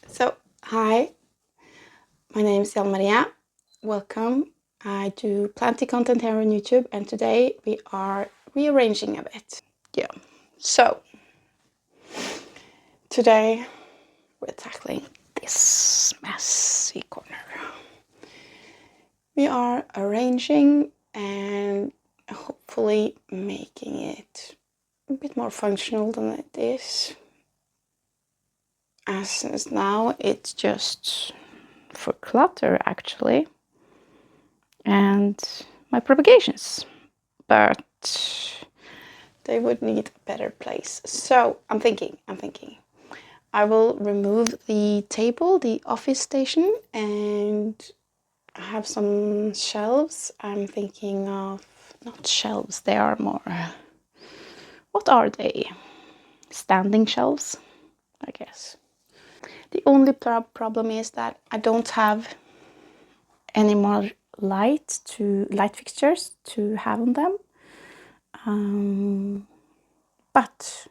So, hi, my name is Maria. Welcome. I do planty content here on YouTube, and today we are rearranging a bit. Yeah. So, today we're tackling this messy corner. We are arranging and hopefully making it a bit more functional than it is. As now, it's just for clutter actually, and my propagations, but they would need a better place. So I'm thinking I will remove the table, the office station, and have some shelves. I'm thinking of, not shelves, they are more, what are they? Standing shelves, I guess. The only problem is that I don't have any more light fixtures to have on them. But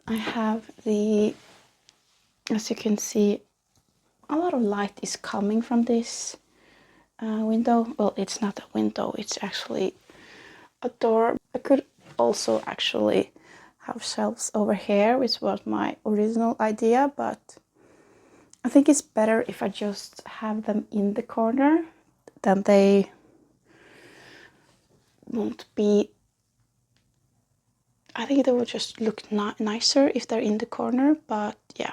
I have as you can see, a lot of light is coming from this window. Well, it's not a window, it's actually a door. I could also actually have shelves over here, which was my original idea, but I think it's better if I just have them in the corner. Then they won't be, I think they will just look nicer if they're in the corner, but yeah.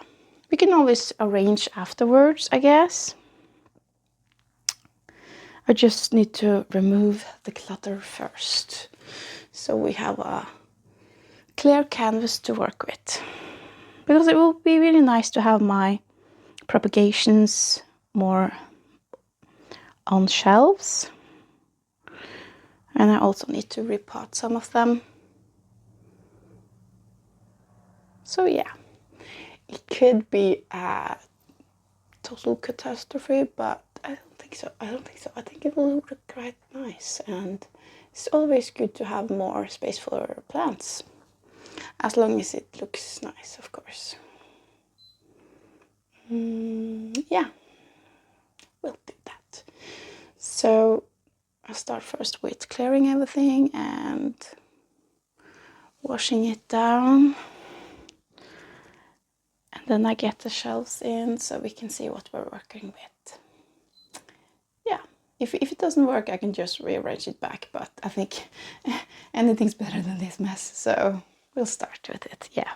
We can always arrange afterwards, I guess. I just need to remove the clutter first, so we have a clear canvas to work with. Because it will be really nice to have my propagations more on shelves. And I also need to repot some of them. So yeah, it could be a total catastrophe, but I don't think so. I think it will look quite nice, and it's always good to have more space for plants, as long as it looks nice, of course. Yeah, we'll do that. So I'll start first with clearing everything and washing it down. And then I get the shelves in so we can see what we're working with. Yeah, if it doesn't work, I can just rearrange it back, but I think anything's better than this mess, so we'll start with it, yeah.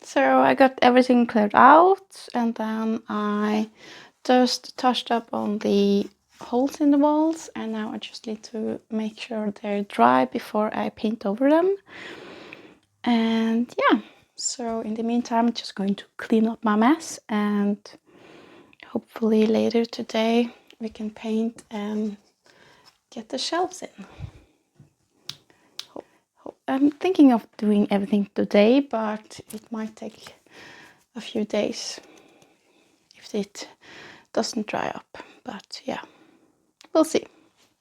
So I got everything cleared out, and then I just touched up on the holes in the walls, and now I just need to make sure they're dry before I paint over them. And yeah, so in the meantime, I'm just going to clean up my mess, and hopefully later today we can paint and get the shelves in. I'm thinking of doing everything today, but it might take a few days if it doesn't dry up. But yeah, we'll see.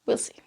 We'll see.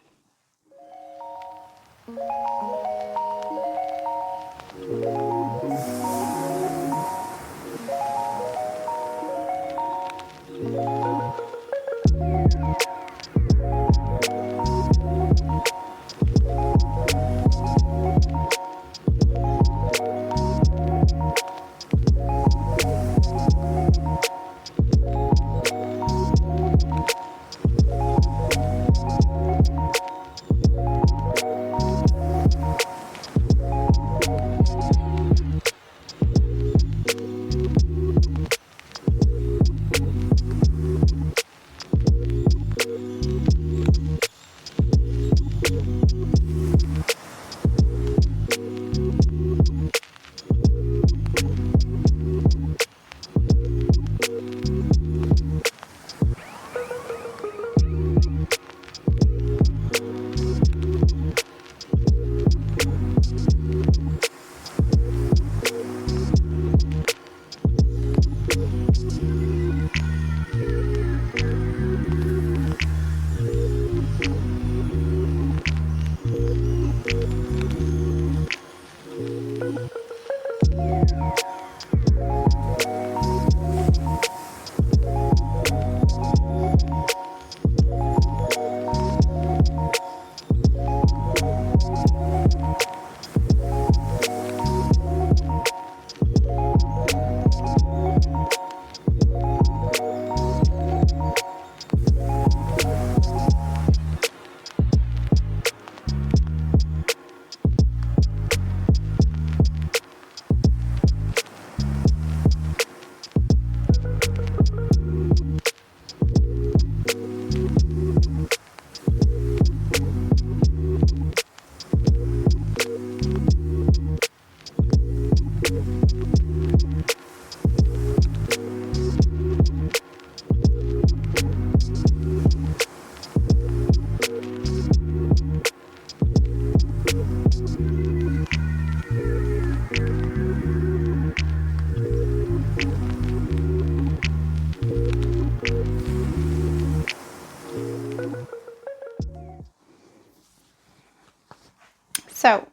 So,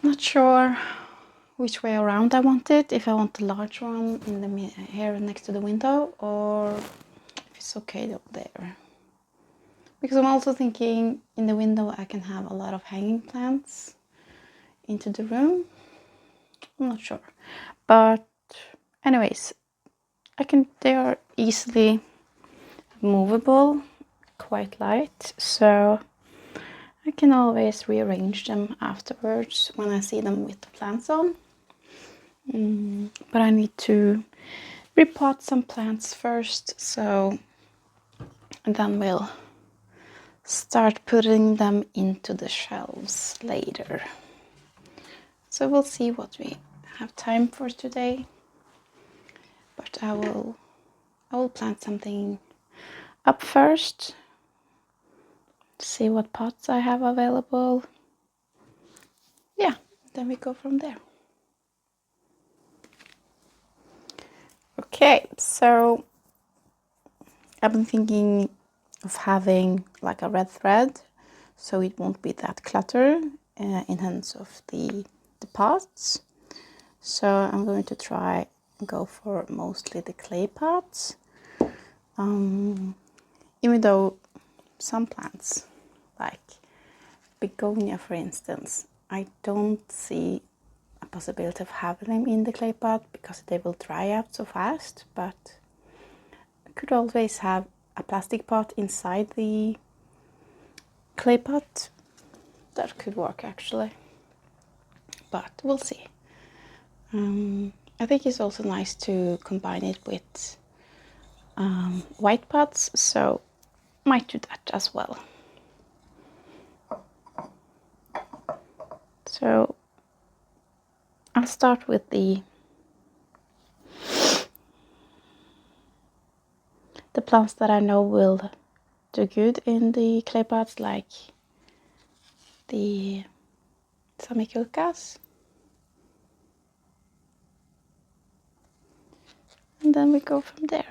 not sure which way around I want it. If I want the large one in the here next to the window, or if it's okay up there. Because I'm also thinking in the window I can have a lot of hanging plants into the room. I'm not sure, but anyways, they are easily movable, quite light, so I can always rearrange them afterwards when I see them with the plants on. But I need to repot some plants first, and then we'll start putting them into the shelves later. So we'll see what we have time for today, but I will plant something up first, see what pots I have available. Yeah, then we go from there. Okay, so I've been thinking of having like a red thread, so it won't be that cluttered in terms of the pots. So I'm going to try and go for mostly the clay pots. Even though some plants, like begonia for instance, I don't see a possibility of having them in the clay pot because they will dry out so fast, but I could always have a plastic pot inside the clay pot. That could work actually, but we'll see. I think it's also nice to combine it with white pots, so might do that as well. So I'll start with the plants that I know will do good in the clay pots, like the samicocas. And then we go from there.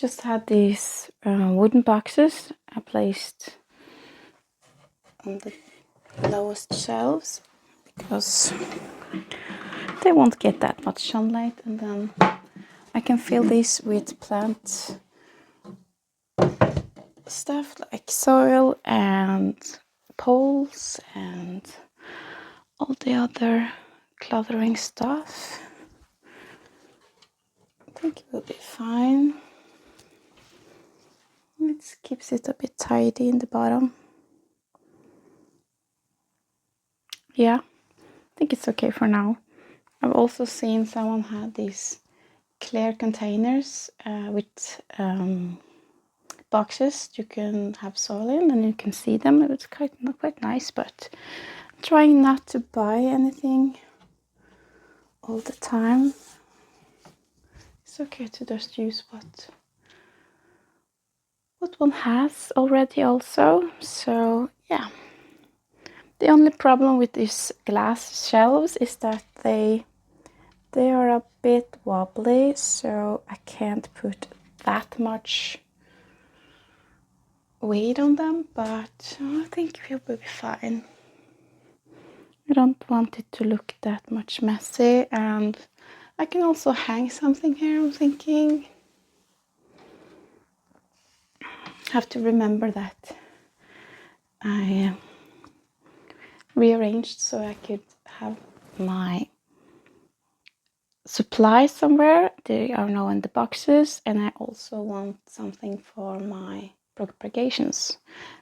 just had these wooden boxes I placed on the lowest shelves because they won't get that much sunlight, and then I can fill these with plant stuff like soil and poles and all the other cluttering stuff. I think it will be fine. It keeps it a bit tidy in the bottom. Yeah, I think it's okay for now. I've also seen someone had these clear containers with boxes you can have soil in and you can see them. It's quite nice, but I'm trying not to buy anything all the time. It's okay to just use what one has already also. So yeah, the only problem with these glass shelves is that they are a bit wobbly, so I can't put that much weight on them, but I think we'll be fine. I don't want it to look that much messy, and I can also hang something here, I'm thinking. Have to remember that I rearranged so I could have my supplies somewhere. They are now in the boxes, and I also want something for my propagations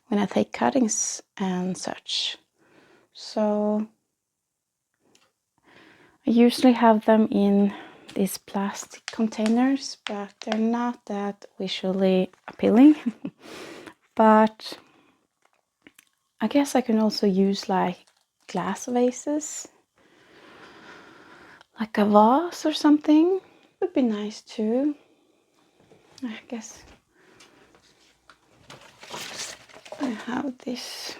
when I take cuttings and such. So I usually have them in these plastic containers, but they're not that visually appealing. But I guess I can also use like glass vases, like a vase or something. Would be nice too, I guess. I have this.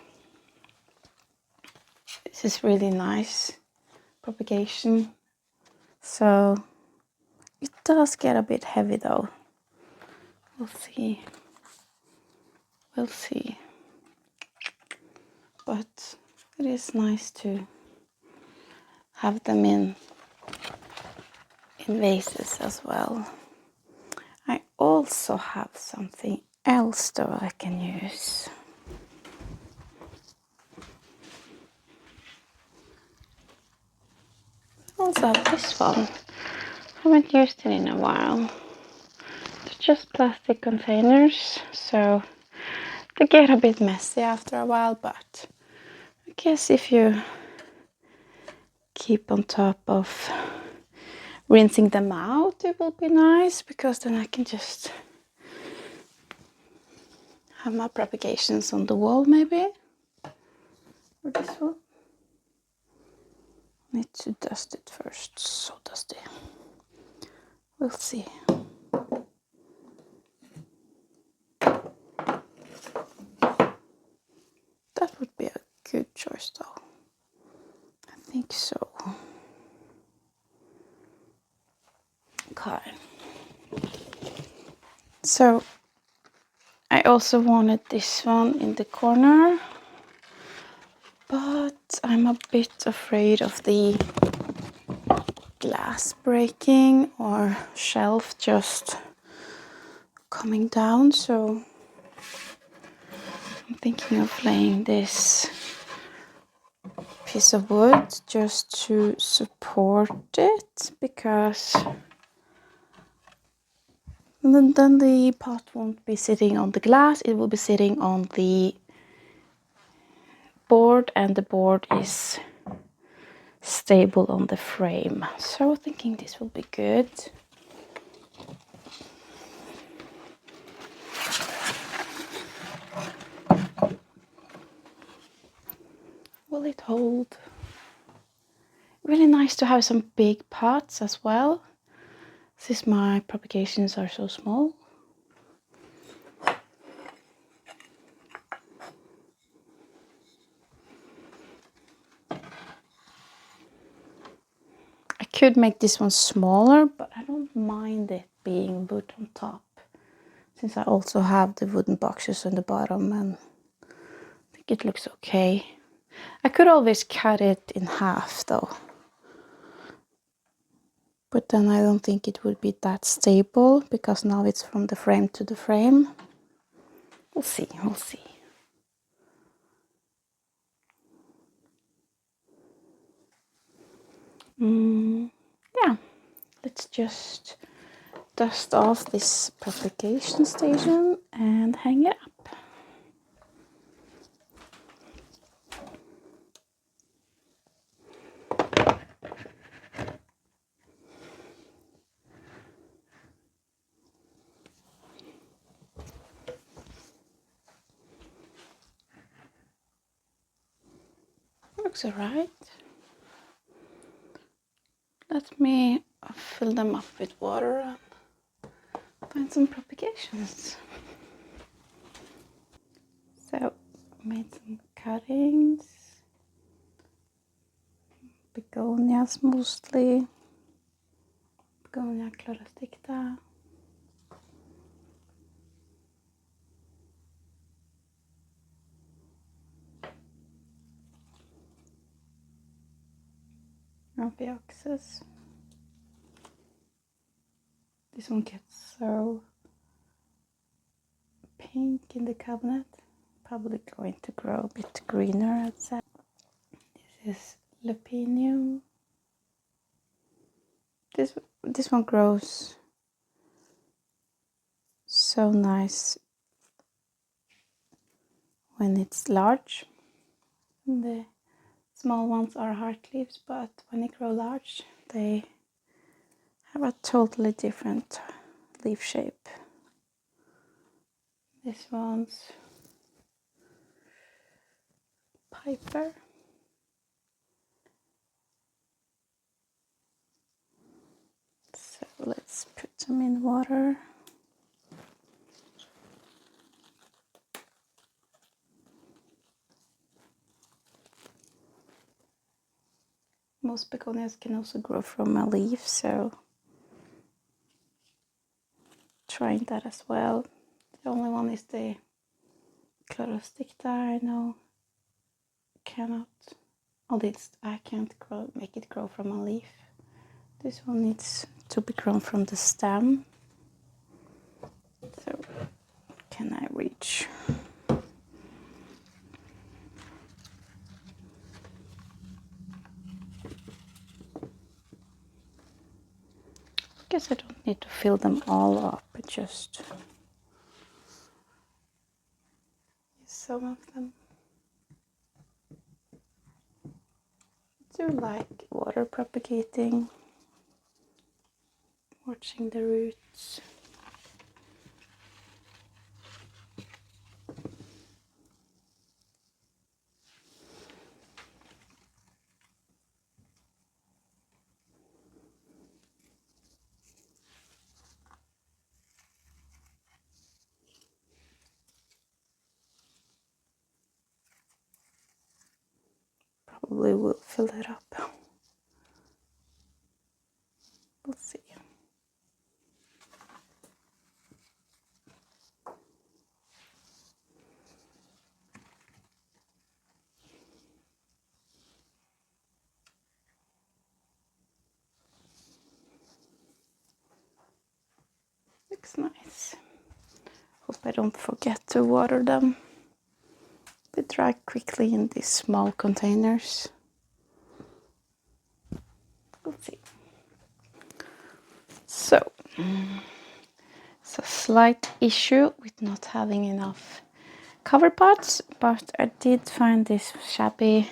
This is really nice propagation. So it does get a bit heavy though. We'll see. We'll see. But it is nice to have them in vases as well. I also have something else though I can use. I also have this one. I haven't used it in a while. It's just plastic containers, so they get a bit messy after a while, but I guess if you keep on top of rinsing them out, it will be nice, because then I can just have my propagations on the wall maybe. Or this one. Need to dust it first, so dusty. We'll see. That would be a good choice though. I think so. Okay. So I also wanted this one in the corner, but I'm a bit afraid of the glass breaking or shelf just coming down, so I'm thinking of laying this piece of wood just to support it, because then the pot won't be sitting on the glass, it will be sitting on the board, and the board is stable on the frame. So thinking this will be good. Will it hold? Really nice to have some big pots as well, since my propagations are so small. I could make this one smaller, but I don't mind it being wood on top. since I also have the wooden boxes on the bottom, and I think it looks okay. I could always cut it in half though, but then I don't think it would be that stable because now it's from the frame to the frame. We'll see, we'll see. Yeah, let's just dust off this propagation station and hang it up. Looks alright. Let me fill them up with water and find some propagations. So, made some cuttings. Begonias mostly. Begonia chlorosticta. Amphioxus. This one gets so pink in the cabinet. Probably going to grow a bit greener outside. This is Lepinium. This one grows so nice when it's large. And the small ones are heart leaves, but when they grow large, they have a totally different leaf shape. This one's Piper. So let's put them in water. Most begonias can also grow from a leaf, so trying that as well. The only one is the chlorosticta. I know cannot. I can't make it grow from a leaf. This one needs to be grown from the stem. So can I reach? I guess I don't need to fill them all up, but just use some of them. I do like water propagating, watching the roots. Probably will fill it up. We'll see. Looks nice. Hope I don't forget to water them. They dry quickly in these small containers. We'll see. So, it's a slight issue with not having enough cover pots, but I did find this shabby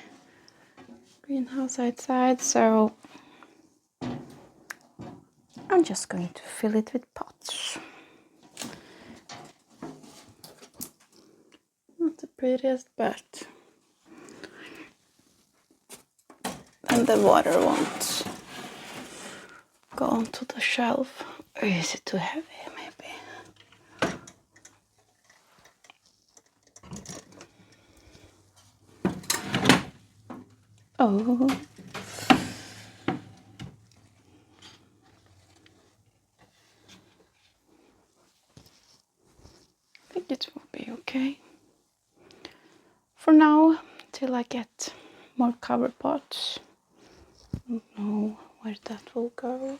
greenhouse outside, so I'm just going to fill it with pots. Not the prettiest, but then the water won't go onto the shelf. Or is it too heavy, maybe? Oh. it will be okay. For now, till I get more cover pots. I don't know where that will go.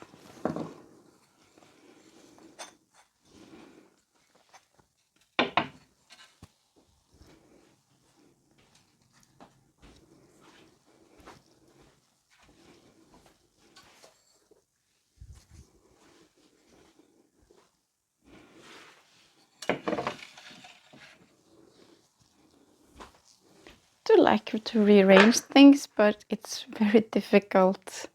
I do like to rearrange things, but it's very difficult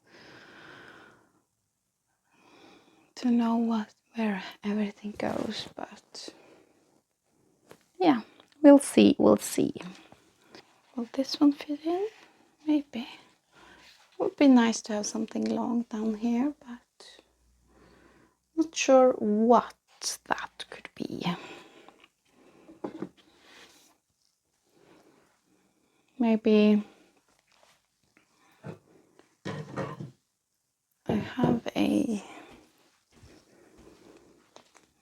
to know where everything goes. But yeah, we'll see. We'll see. Will this one fit in? Maybe. Would be nice to have something long down here, but not sure what that could be. Maybe I have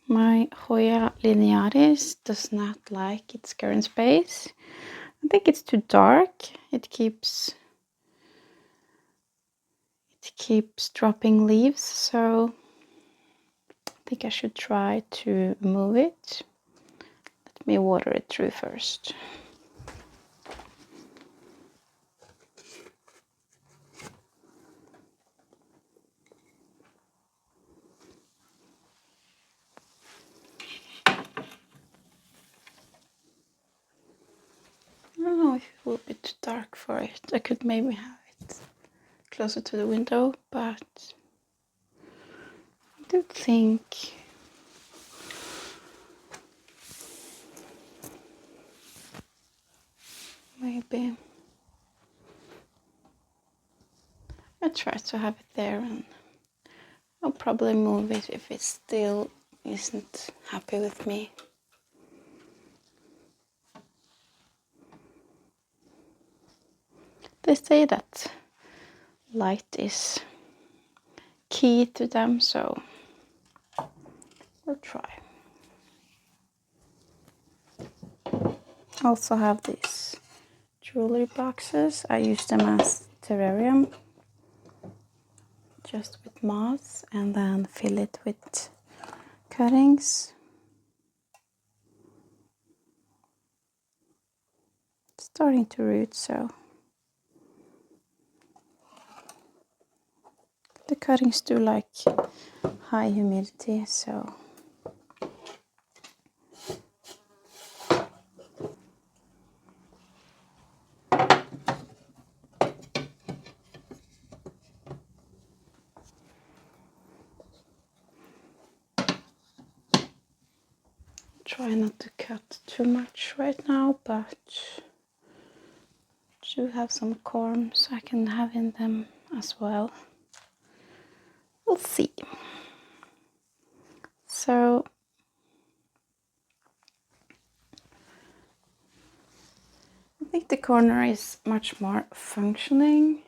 my Hoya linearis does not like its current space. I think it's too dark. It keeps dropping leaves, so I think I should try to move it. Let me water it through first. I don't know if it will be too dark for it. I could maybe have it closer to the window, but I do think maybe I try to have it there, and I'll probably move it if it still isn't happy with me. They say that light is key to them, so we'll try. I also have these jewelry boxes. I use them as terrarium, just with moss, and then fill it with cuttings. It's starting to root, so the cuttings do like high humidity, so try not to cut too much right now, but do have some corms I can have in them as well. We'll see. So I think the corner is much more functioning,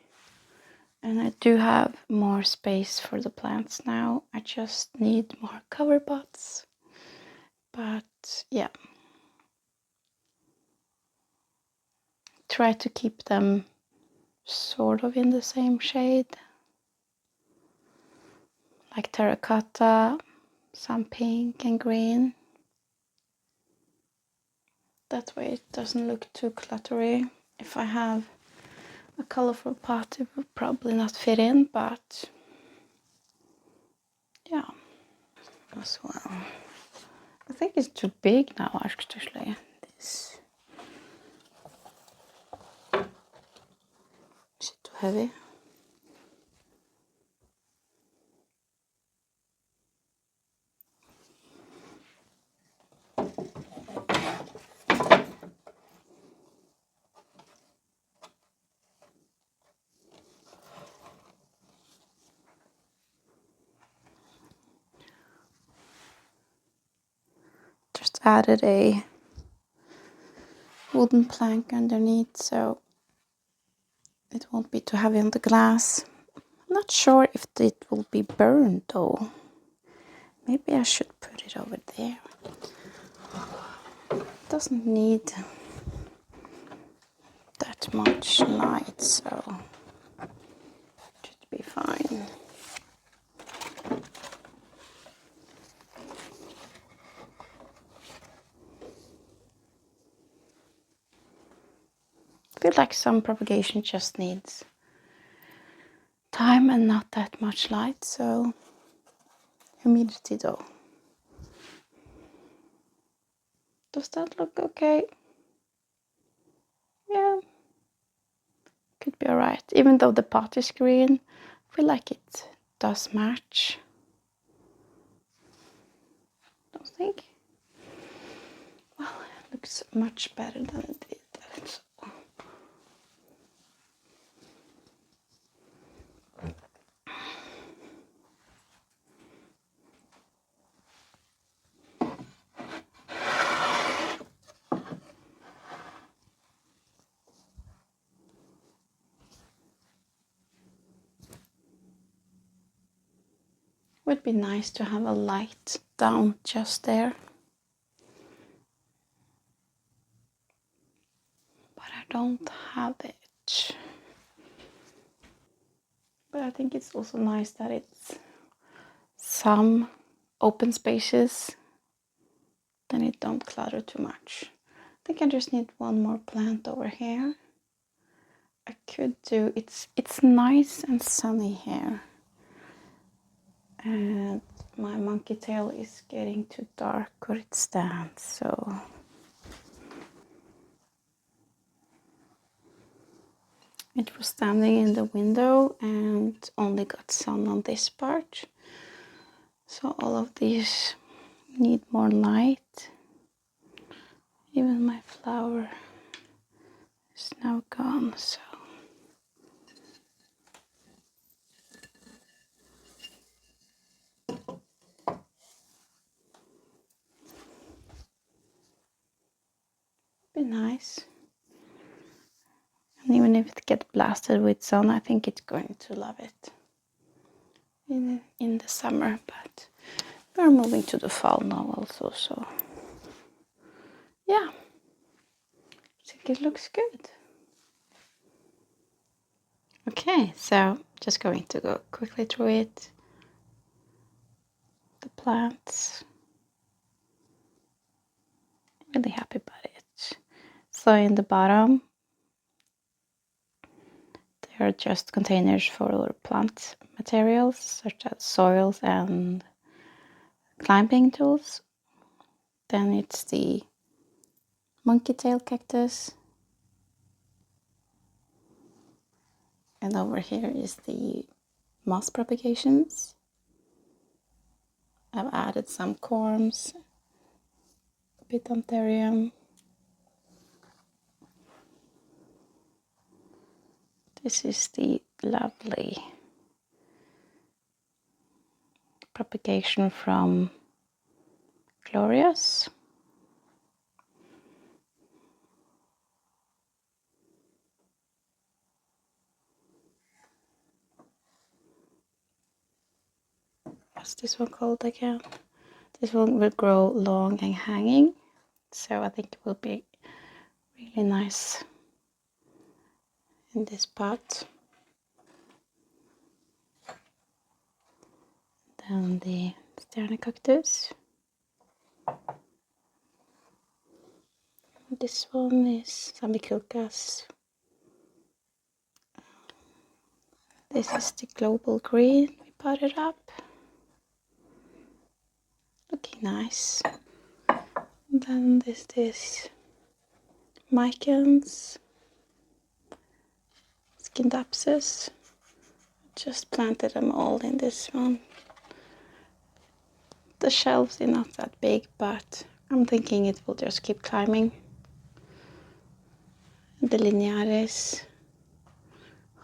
and I do have more space for the plants now. I just need more cover pots, but yeah, try to keep them sort of in the same shade, like terracotta, some pink and green. That way it doesn't look too cluttery. If I have a colorful pot, it would probably not fit in, but yeah, as well. I think it's too big now, actually. This is it too heavy? Just added a wooden plank underneath, so it won't be too heavy on the glass. I'm not sure if it will be burned though. Maybe I should put it over there. doesn't need that much light, so it should be fine. I feel like some propagation just needs time and not that much light, so humidity though. Does that look okay? Yeah, could be alright. Even though the pot is green, I feel like it does match. Don't think? Well, it looks much better than it did. So. Would be nice to have a light down just there. But I don't have it. But I think it's also nice that it's some open spaces, then it don't clutter too much. I think I just need one more plant over here. I could do, it's nice and sunny here. And my monkey tail is getting too dark where it stands, so it was standing in the window and only got sun on this part. So all of these need more light. Even my flower is now gone, so be nice. And even if it gets blasted with sun, I think it's going to love it in the summer. But we're moving to the fall now also, so yeah, I think it looks good. Okay, so just going to go quickly through it. The plants, really happy about it. So in the bottom, they are just containers for plant materials such as soils and climbing tools. Then it's the monkey tail cactus. And over here is the moss propagations. I've added some corms, a bit anthurium. This is the lovely propagation from Glorious. What's this one called again? This one will grow long and hanging, so I think it will be really nice in this pot. Then the stjärnecactus. This one is Sambiculcas. This is the global green. We potted up. Looking nice. And then there's this Mycans, Scindapsus. Just planted them all in this one. The shelves are not that big, but I'm thinking it will just keep climbing. The linearis,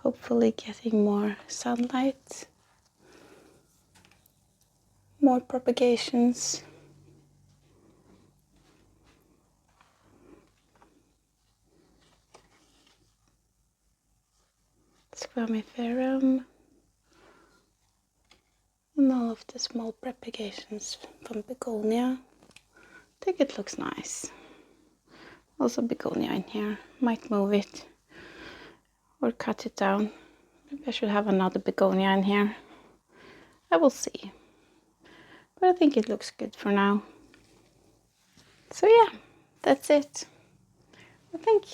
hopefully getting more sunlight, more propagations. Squamiferum, and all of the small propagations from begonia. I think it looks nice. Also begonia in here. Might move it or cut it down. Maybe I should have another begonia in here. I will see. But I think it looks good for now. So yeah, that's it. I think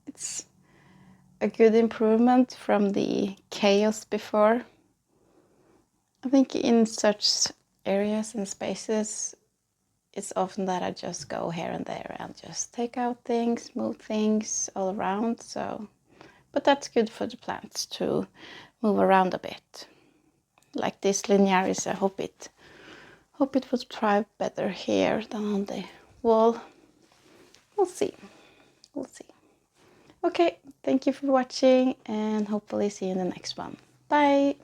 it's a good improvement from the chaos before. I think in such areas and spaces, it's often that I just go here and there and just take out things, move things all around. So, but that's good for the plants to move around a bit. Like this linearis, I hope it will thrive better here than on the wall. We'll see. We'll see. Okay, thank you for watching and hopefully see you in the next one. Bye!